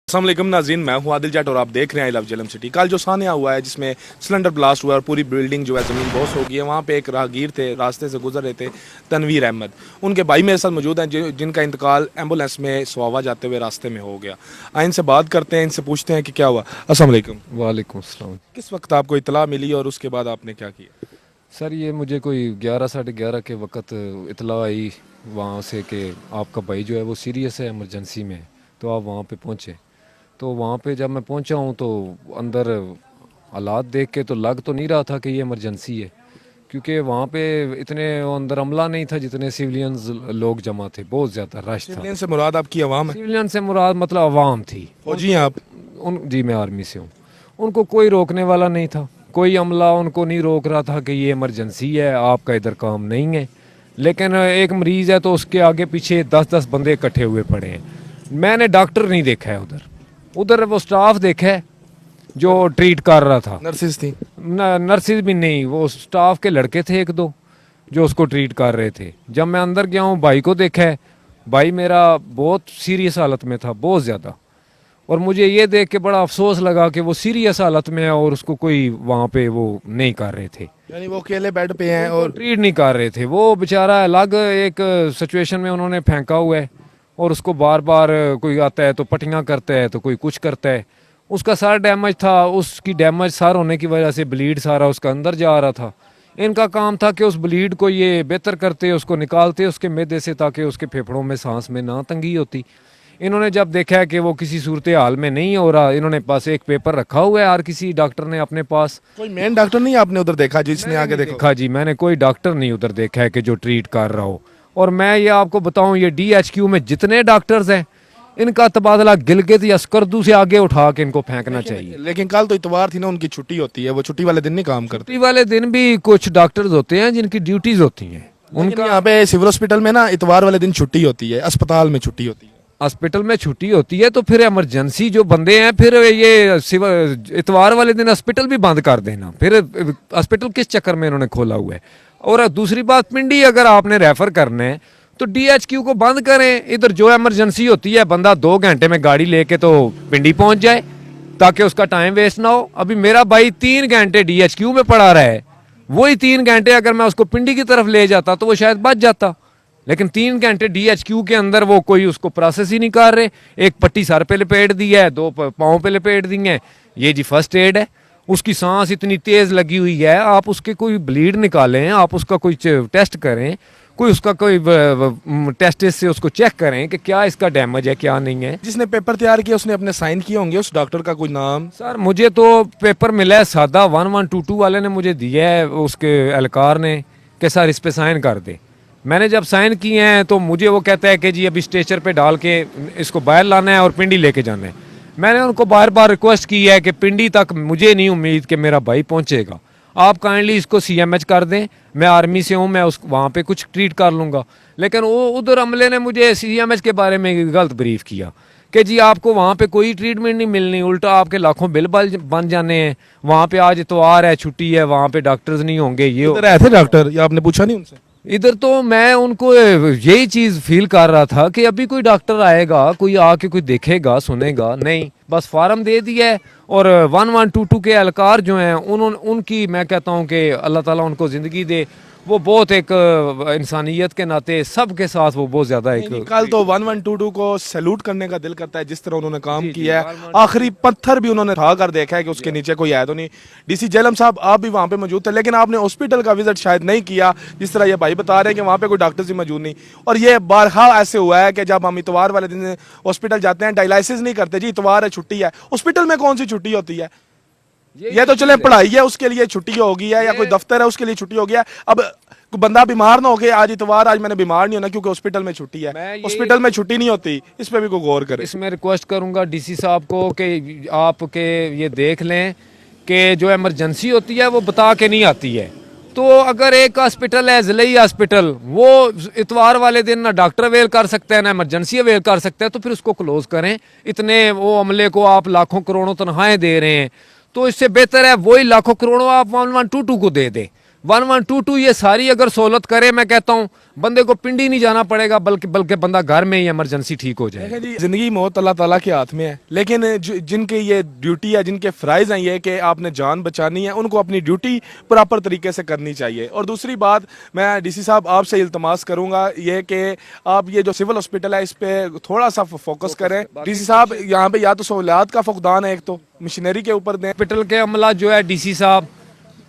अस्सलाम वालेकुम नाज़रीन, मैं हूं आदिल जट और आप देख रहे हैं आई लव झेलम सिटी। कल जो सान्या हुआ है जिसमें सिलेंडर ब्लास्ट हुआ और पूरी बिल्डिंग जो है ज़मीन बोस हो गई है, वहाँ पे एक राहगीर थे, रास्ते से गुजर रहे थे, तनवीर अहमद। उनके भाई मेरे साथ मौजूद हैं जिनका इंतकाल एम्बुलेंस में स्वावा जाते हुए रास्ते में हो गया। आइए इनसे बात करते हैं, इनसे पूछते हैं कि क्या हुआ। अस्सलाम वालेकुम। वालेकुम अस्सलाम। किस वक्त आपको इतला मिली और उसके बाद आपने क्या किया? सर ये मुझे कोई 11 साढ़े 11 के वक्त इतला आई वहाँ से कि आपका भाई जो है वो सीरियस है, इमरजेंसी में है, तो आप वहाँ पे पहुँचे। तो वहाँ पे जब मैं पहुँचा हूँ तो अंदर हालात देख के तो लग तो नहीं रहा था कि ये इमरजेंसी है, क्योंकि वहाँ पे इतने अंदर अमला नहीं था जितने सिविलियंस लोग जमा थे, बहुत ज़्यादा रश था। सिविलियन से मुराद आपकी आवाम है? सिविलियन से मुराद मतलब अवाम थी। फौजी हैं आप? जी मैं आर्मी से हूँ। उनको कोई रोकने वाला नहीं था, कोई अमला उनको नहीं रोक रहा था कि ये इमरजेंसी है, आपका इधर काम नहीं है। लेकिन एक मरीज़ है तो उसके आगे पीछे 10-10 बंदे इकट्ठे हुए पड़े हैं। मैंने डॉक्टर नहीं देखा है उधर, उधर वो स्टाफ देखा है जो ट्रीट कर रहा था। नर्सिस थी? नर्सिस भी नहीं, वो स्टाफ के लड़के थे एक दो जो उसको ट्रीट कर रहे थे। जब मैं अंदर गया हूँ भाई को देखा है, भाई मेरा बहुत सीरियस हालत में था, बहुत ज़्यादा। और मुझे ये देख के बड़ा अफसोस लगा कि वो सीरियस हालत में है और उसको कोई वहाँ पे वो नहीं कर रहे थे, यानी वो अकेले बेड पे हैं और ट्रीट नहीं कर रहे थे। वो बेचारा अलग एक सिचुएशन में उन्होंने फेंका हुआ है और उसको बार बार कोई आता है तो पट्टियाँ करता है तो कोई कुछ करता है। उसका सर डैमेज था, उसकी डैमेज सर होने की वजह से ब्लीड सारा उसका अंदर जा रहा था। इनका काम था कि उस ब्लीड को ये बेहतर करते, उसको निकालते उसके मैदे से, ताकि उसके फेफड़ों में सांस में ना तंगी होती। इन्होंने जब देखा है कि वो किसी सूरत हाल में नहीं हो रहा, इन्होंने पास एक पेपर रखा हुआ है हर किसी डॉक्टर ने अपने पास। कोई मेन डॉक्टर नहीं आपने उधर देखा जिसने आगे देखा? जी मैंने कोई डॉक्टर नहीं उधर देखा है कि जो ट्रीट कर रहा हो। और मैं ये आपको बताऊं, ये DHQ में जितने डॉक्टर्स हैं इनका तबादला गिलगित या स्कर्दू से आगे उठा के इनको फेंकना चाहिए। लेकिन कल तो इतवार थी ना, उनकी छुट्टी होती है, वो छुट्टी वाले दिन नहीं काम करते? छुट्टी वाले दिन भी कुछ डॉक्टर्स होते हैं जिनकी ड्यूटीज होती हैं उनका। यहाँ पे सिविल हॉस्पिटल में ना इतवार वाले दिन छुट्टी होती है, अस्पताल में छुट्टी होती है। हॉस्पिटल में छुट्टी होती है तो फिर इमरजेंसी जो बंदे हैं, फिर ये इतवार वाले दिन हॉस्पिटल भी बंद कर देना, फिर हॉस्पिटल किस चक्कर में इन्होंने खोला हुआ है। और दूसरी बात, पिंडी अगर आपने रेफर करना है तो DHQ को बंद करें। इधर जो इमरजेंसी होती है बंदा 2 घंटे में गाड़ी लेके तो पिंडी पहुंच जाए ताकि उसका टाइम वेस्ट ना हो। अभी मेरा भाई 3 घंटे DHQ में पड़ा रहा है, वही 3 घंटे अगर मैं उसको पिंडी की तरफ ले जाता तो वो शायद बच जाता। लेकिन 3 घंटे DHQ के अंदर वो कोई उसको प्रोसेस ही नहीं कर रहे। एक पट्टी सर पे लपेट दी है, 2 पाँव पे लपेट दी है, ये जी फर्स्ट एड है। उसकी सांस इतनी तेज लगी हुई है, आप उसके कोई ब्लीड निकालें, आप उसका कोई टेस्ट करें, कोई उसका कोई टेस्ट से उसको चेक करें कि क्या इसका डैमेज है क्या नहीं है। जिसने पेपर तैयार किया उसने अपने साइन किए होंगे, उस डॉक्टर का कोई नाम? सर मुझे तो पेपर मिला है सादा, 1122 वाले ने मुझे दिया है, उसके एहलकार ने, कि सर इस पे साइन कर दे। मैंने जब साइन किए हैं तो मुझे वो कहता है कि जी अभी स्ट्रेचर पे डाल के इसको बाहर लाना है और पिंडी लेके जाना है। मैंने उनको बार बार रिक्वेस्ट की है कि पिंडी तक मुझे नहीं उम्मीद कि मेरा भाई पहुंचेगा, आप काइंडली इसको CMH कर दें, मैं आर्मी से हूँ, मैं उस वहाँ पे कुछ ट्रीट कर लूँगा। लेकिन वो उधर अमले ने मुझे CMH के बारे में गलत ब्रीफ किया कि जी आपको वहाँ पे कोई ट्रीटमेंट नहीं मिलनी, उल्टा आपके लाखों बिल बन जाने हैं। वहाँ पे आज इतवार है, छुट्टी है, वहाँ पे डॉक्टर्स नहीं होंगे। ये रहे थे डॉक्टर या आपने पूछा नहीं उनसे? इधर तो मैं उनको यही चीज फील कर रहा था कि अभी कोई डॉक्टर आएगा, कोई आके कोई देखेगा सुनेगा, नहीं, बस फार्म दे दिया है। और 1122 के एहलकार जो हैं उनकी मैं कहता हूँ कि अल्लाह ताला उनको ज़िंदगी दे। वो बहुत एक इंसानियत के नाते सबके साथ वो बहुत ज्यादा एक कल तो 1122 को सैल्यूट करने का दिल करता है, जिस तरह उन्होंने काम किया है। आखिरी पत्थर भी उन्होंने उठा कर देखा है कि उसके नीचे कोई है तो नहीं। DC झेलम साहब आप भी वहाँ पे मौजूद थे, लेकिन आपने हॉस्पिटल का विजिट शायद नहीं किया, जिस तरह ये भाई बता रहे हैं कि वहाँ पे कोई डॉक्टर ही मौजूद नहीं। और ये बारहा ऐसे हुआ है कि जब हम इतवार वाले दिन हॉस्पिटल जाते हैं, डायलिसिस नहीं करते जी, इतवार है छुट्टी है। हॉस्पिटल में कौन सी छुट्टी होती है? ये तो चले पढ़ाई है उसके लिए छुट्टी होगी है, या कोई दफ्तर है उसके लिए छुट्टी होगी है। अब बंदा बीमार ना हो के आज इतवार, आज मैंने बीमार नहीं होना क्योंकि हॉस्पिटल में छुट्टी है, हॉस्पिटल में छुट्टी नहीं होती। इस पे भी कोई गौर करे। इसमें रिक्वेस्ट करूंगा DC साहब को कि आप के ये देख लें कि जो इमरजेंसी होती है वो बता के नहीं आती है। तो अगर एक हॉस्पिटल है ज़िले हॉस्पिटल, वो इतवार वाले दिन ना डॉक्टर अवेल कर सकता है ना इमरजेंसी अवेल कर सकता है, तो फिर उसको क्लोज करें। इतने वो अमले को आप लाखों करोड़ों तनख्वाहें दे रहे हैं, तो इससे बेहतर है वही लाखों करोड़ों आप 1122 को दे दें, 1122 ये सारी अगर सहूलत करे, मैं कहता हूँ बंदे को पिंडी नहीं जाना पड़ेगा, बल्कि बंदा घर में ही इमरजेंसी ठीक हो जाए। देखें जी, जिंदगी मौत अल्लाह ताला के हाथ में है, लेकिन जिनके ये ड्यूटी है, जिनके फ़राइज़ हैं ये कि आपने जान बचानी है, उनको अपनी ड्यूटी प्रॉपर तरीके से करनी चाहिए। और दूसरी बात, मैं डीसी साहब आपसे इल्तमास करूंगा ये कि आप ये जो सिविल हॉस्पिटल है इस पे थोड़ा सा फोकस करें। डीसी साहब यहाँ पे या तो सहूलियात का फुकदान है, एक तो मशीनरी के ऊपर दें। हॉस्पिटल के अमला जो है, डीसी साहब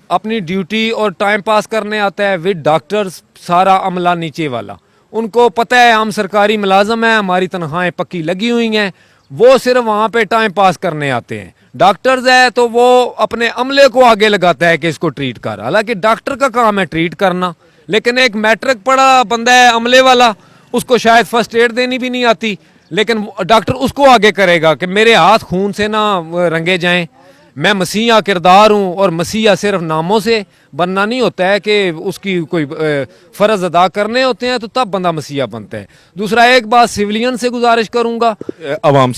अपनी ड्यूटी और टाइम पास करने आता है विद डॉक्टर्स, सारा अमला नीचे वाला, उनको पता है हम सरकारी मुलाजम हैं, हमारी तनख्वाहें पक्की लगी हुई हैं, वो सिर्फ वहाँ पे टाइम पास करने आते हैं। डॉक्टर्स है तो वो अपने अमले को आगे लगाता है कि इसको ट्रीट कर, हालांकि डॉक्टर का काम है ट्रीट करना, लेकिन एक मैट्रिक पढ़ा बंदा है अमले वाला, उसको शायद फर्स्ट एड देनी भी नहीं आती, लेकिन डॉक्टर उसको आगे करेगा कि मेरे हाथ खून से ना रंगे जाएं, मैं मसीहा किरदार हूँ, और मसीहा सिर्फ नामों से बनना नहीं होता है कि उसकी कोई फ़र्ज़ अदा करने होते हैं तो तब बंदा मसीहा बनता है। दूसरा, एक बात सिविलियन से गुजारिश करूँगा, अवाम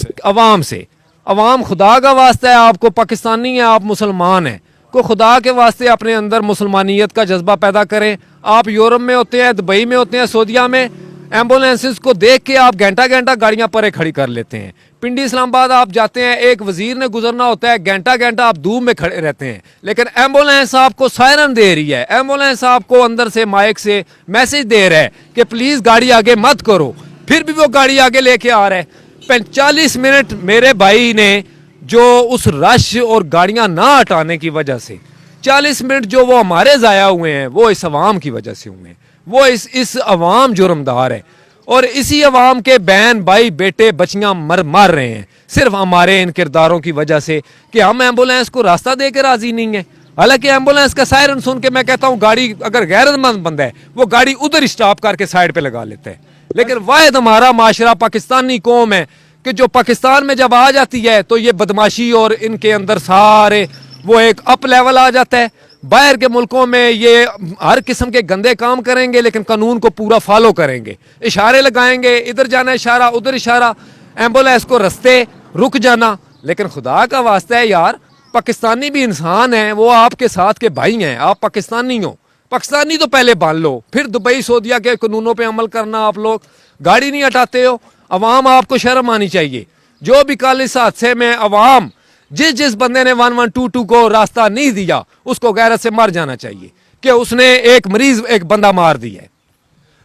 से, अवाम खुदा का वास्ता है, आपको पाकिस्तानी है, आप मुसलमान हैं, को खुदा के वास्ते अपने अंदर मुसलमानियत का जज्बा पैदा करें। आप यूरोप में होते हैं, दुबई में होते हैं, सऊदीया में, एम्बुलेंसेस को देख के आप घंटा घंटा गाड़ियां परे खड़ी कर लेते हैं। पिंडी इस्लामाबाद आप जाते हैं, एक वजीर ने गुजरना होता है, घंटा घंटा आप धूप में खड़े रहते हैं, लेकिन एम्बुलेंस आपको सायरन दे रही है, एम्बुलेंस आपको अंदर से माइक से मैसेज दे रहा है कि प्लीज गाड़ी आगे मत करो, फिर भी वो गाड़ी आगे लेके आ रहा है। 45 मिनट मेरे भाई ने जो उस रश और गाड़ियां ना हटाने की वजह से 40 मिनट जो वो हमारे ज़ाया हुए हैं, वो इस अवाम की वजह से हुए हैं। वो इस अवाम जुर्मदार है, और इसी अवाम के बहन भाई बेटे बच्चियां मर रहे हैं सिर्फ हमारे इन किरदारों की वजह से कि हम एम्बुलेंस को रास्ता दे के राजी नहीं है। हालांकि एम्बुलेंस का सायरन सुन के मैं कहता हूँ गाड़ी अगर गैरतमंद बंदा है वो गाड़ी उधर स्टॉप करके साइड पे लगा लेता है, लेकिन वाहिद हमारा माशरा पाकिस्तानी कौम है कि जो पाकिस्तान में जब आ जाती है तो ये बदमाशी और इनके अंदर सारे वो एक अप लेवल आ जाता है। बाहर के मुल्कों में ये हर किस्म के गंदे काम करेंगे, लेकिन कानून को पूरा फॉलो करेंगे, इशारे लगाएंगे, इधर जाना इशारा, उधर इशारा, एम्बुलेंस को रस्ते रुक जाना। लेकिन खुदा का वास्ता है यार, पाकिस्तानी भी इंसान है, वो आपके साथ के भाई हैं, आप पाकिस्तानी हो, पाकिस्तानी तो पहले बांध लो, फिर दुबई सऊदीया के कानूनों पे अमल करना। आप लोग गाड़ी नहीं हटाते हो, अवाम आपको शर्म आनी चाहिए। जो भी कल इस हादसे में अवाम जिस बंदे ने 1122 को रास्ता नहीं दिया उसको गैरत से मर जाना चाहिए कि उसने एक मरीज एक बंदा मार दिया है।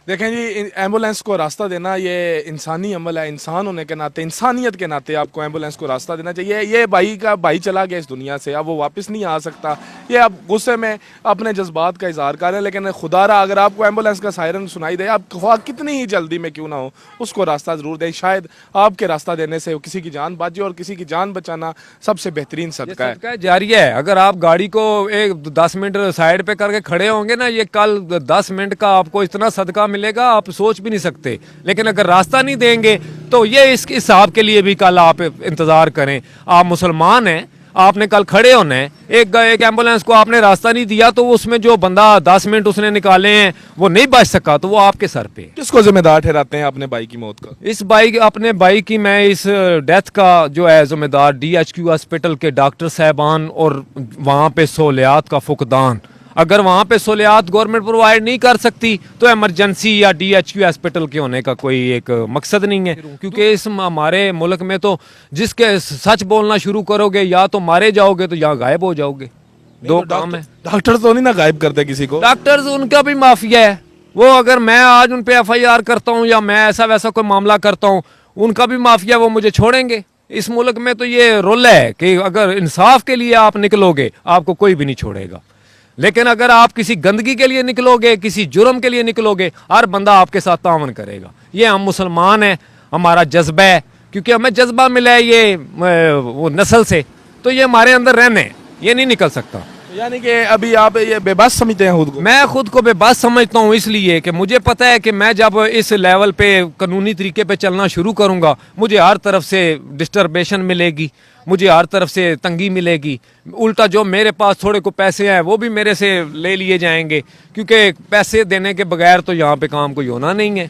देखें जी, एम्बुलेंस को रास्ता देना ये इंसानी अमल है, इंसान होने के नाते, इंसानियत के नाते आपको एम्बुलेंस को रास्ता देना चाहिए। ये भाई चला गया इस दुनिया से, अब वो वापस नहीं आ सकता, ये आप गुस्से में अपने जज्बात का इजहार करें, लेकिन खुदारा अगर आपको एम्बुलेंस का सायरन सुनाई दे, आप कितनी ही जल्दी में क्यों ना हो उसको रास्ता ज़रूर दें। शायद आपके रास्ता देने से किसी की जान बच जाए, और किसी की जान बचाना सबसे बेहतरीन सदका है, जारी है। अगर आप गाड़ी को एक 10 मिनट साइड पे करके खड़े होंगे ना, ये कल 10 मिनट का आपको इतना सदका मिलेगा आप सोच भी नहीं सकते। लेकिन अगर रास्ता नहीं देंगे तो ये इस हिसाब के लिए भी कल आप इंतजार करें। आप मुसलमान हैं, आपने कल खड़े होना है, एक एम्बुलेंस को आपने रास्ता नहीं दिया तो उसमें जो बंदा 10 मिनट उसने निकाले हैं वो नहीं बच सका, तो वो आपके सर पे। किसको जिम्मेदार ठहराते हैं अपने भाई की मौत का? अपने भाई की मैं इस डेथ का जो है जिम्मेदार DHQ हॉस्पिटल के डॉक्टर साहबान और वहाँ पे सहूलियात का फुकदान। अगर वहाँ पे सहूलियात गवर्नमेंट प्रोवाइड नहीं कर सकती तो इमरजेंसी या DHQ हॉस्पिटल के होने का कोई एक मकसद नहीं है, क्योंकि इस हमारे मुल्क में तो जिसके सच बोलना शुरू करोगे या तो मारे जाओगे तो या गायब हो जाओगे, दो काम है। डॉक्टर तो नहीं ना गायब करते किसी को, डॉक्टर्स उनका भी माफिया है। वो अगर मैं आज उन पे FIR करता हूँ या मैं ऐसा वैसा कोई मामला करता हूँ, उनका भी माफिया, वो मुझे छोड़ेंगे। इस मुल्क में तो ये रोल है कि अगर इंसाफ के लिए आप निकलोगे आपको कोई भी नहीं छोड़ेगा, लेकिन अगर आप किसी गंदगी के लिए निकलोगे, किसी जुर्म के लिए निकलोगे, हर बंदा आपके साथ तावन करेगा। ये हम मुसलमान हैं, हमारा जज्बा है, क्योंकि हमें जज्बा मिला है ये वो नस्ल से, तो ये हमारे अंदर रहने, ये नहीं निकल सकता। यानी कि अभी आप ये बेबस समझते हैं खुद को? मैं खुद को बेबस समझता हूँ, इसलिए कि मुझे पता है कि मैं जब इस लेवल पे कानूनी तरीके पे चलना शुरू करूँगा, मुझे हर तरफ से डिस्टर्बेशन मिलेगी, मुझे हर तरफ से तंगी मिलेगी। उल्टा जो मेरे पास थोड़े को पैसे हैं वो भी मेरे से ले लिए जाएंगे, क्योंकि पैसे देने के बगैर तो यहाँ पे काम कोई होना नहीं है।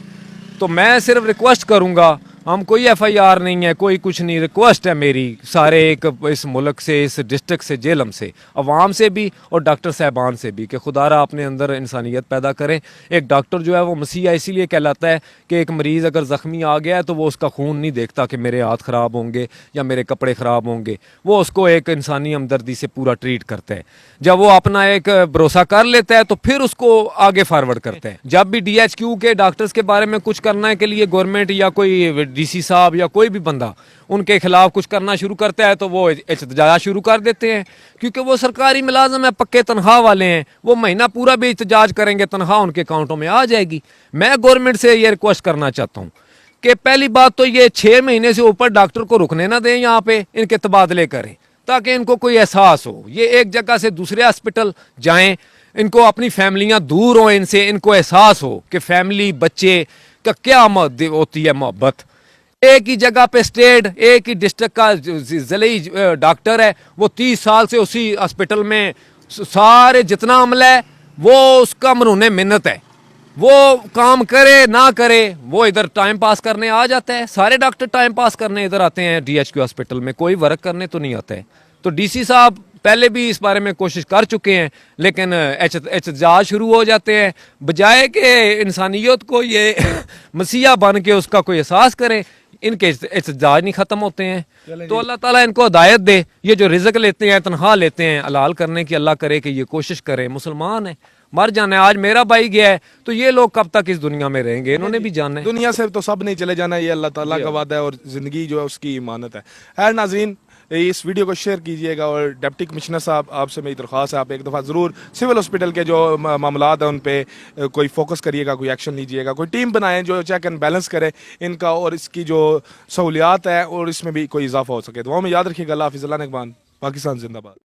तो मैं सिर्फ रिक्वेस्ट करूँगा हम कोई FIR नहीं है, कोई कुछ नहीं। रिक्वेस्ट है मेरी सारे एक इस मुल्क से, इस डिस्ट्रिक्ट से, जेलम से, अवाम से भी और डॉक्टर साहबान से भी कि खुदारा अपने अंदर इंसानियत पैदा करें। एक डॉक्टर जो है वो मसीहा इसीलिए कहलाता है कि एक मरीज़ अगर ज़ख्मी आ गया है तो वो उसका खून नहीं देखता कि मेरे हाथ ख़राब होंगे या मेरे कपड़े ख़राब होंगे, वो उसको एक इंसानी हमदर्दी से पूरा ट्रीट करता है। जब वो अपना एक भरोसा कर लेता है तो फिर उसको आगे फॉरवर्ड करता है। जब भी DHQ के डॉक्टर्स के बारे में कुछ करने के लिए गवर्नमेंट या कोई DC साहब या कोई भी बंदा उनके खिलाफ कुछ करना शुरू करता है तो वो एहतजाज शुरू कर देते हैं, क्योंकि वो सरकारी मुलाजम है, पक्के तनख्वाह वाले हैं, वो महीना पूरा भी एहतजाज करेंगे, तनख्वाह उनके अकाउंटों में आ जाएगी। मैं गवर्नमेंट से ये रिक्वेस्ट करना चाहता हूँ कि पहली बात तो ये 6 महीने से ऊपर डॉक्टर को रुकने ना दें, यहाँ पे इनके तबादले करें ताकि इनको कोई एहसास हो, ये एक जगह से दूसरे हॉस्पिटल जाएं, इनको अपनी फैमिलियां दूर हो इनसे, इनको एहसास हो कि फैमिली बच्चे का क्या होती है मोहब्बत। एक ही जगह पे स्टेट, एक ही डिस्ट्रिक्ट का जिले डॉक्टर है, वो 30 साल से उसी हॉस्पिटल में सारे जितना अमला है वो उसका मरूने मिन्नत है, वो काम करे ना करे वो इधर टाइम पास करने आ जाता है। सारे डॉक्टर टाइम पास करने इधर आते हैं DHQ हॉस्पिटल में, कोई वर्क करने तो नहीं आता है। तो DC साहब पहले भी इस बारे में कोशिश कर चुके हैं, लेकिन एहतजाज शुरू हो जाते हैं, बजाय कि इंसानियत को ये मसीहा बन के उसका कोई एहसास करें, इनके एहतजाज नहीं ख़त्म होते हैं। तो अल्लाह ताला इनको हिदायत दे, ये जो रिज़्क लेते हैं, तनख्वाह लेते हैं हलाल करने की, अल्लाह करे कि ये कोशिश करें। मुसलमान है, मर जाना है, आज मेरा भाई गया है तो ये लोग कब तक इस दुनिया में रहेंगे, इन्होंने भी जाना है। दुनिया से तो सब नहीं चले जाना, ये अल्लाह ताला का वादा है और ज़िंदगी जो है उसकी इमानत है। खैर नाज़रीन, इस वीडियो को शेयर कीजिएगा और डिप्टी कमिश्नर साहब आपसे मेरी दरख्वास्त है, आप एक दफ़ा ज़रूर सिविल हॉस्पिटल के जो मामलात हैं उन पे कोई फोकस करिएगा, कोई एक्शन लीजिएगा, कोई टीम बनाएं जो चेक एंड बैलेंस करे इनका और इसकी जो सहूलियात है और इसमें भी कोई इजाफा हो सके। दुआ में याद रखिएगा। अल्लाह हाफ़िज़, अल्लाह निगहबान, पाकिस्तान जिंदाबाद।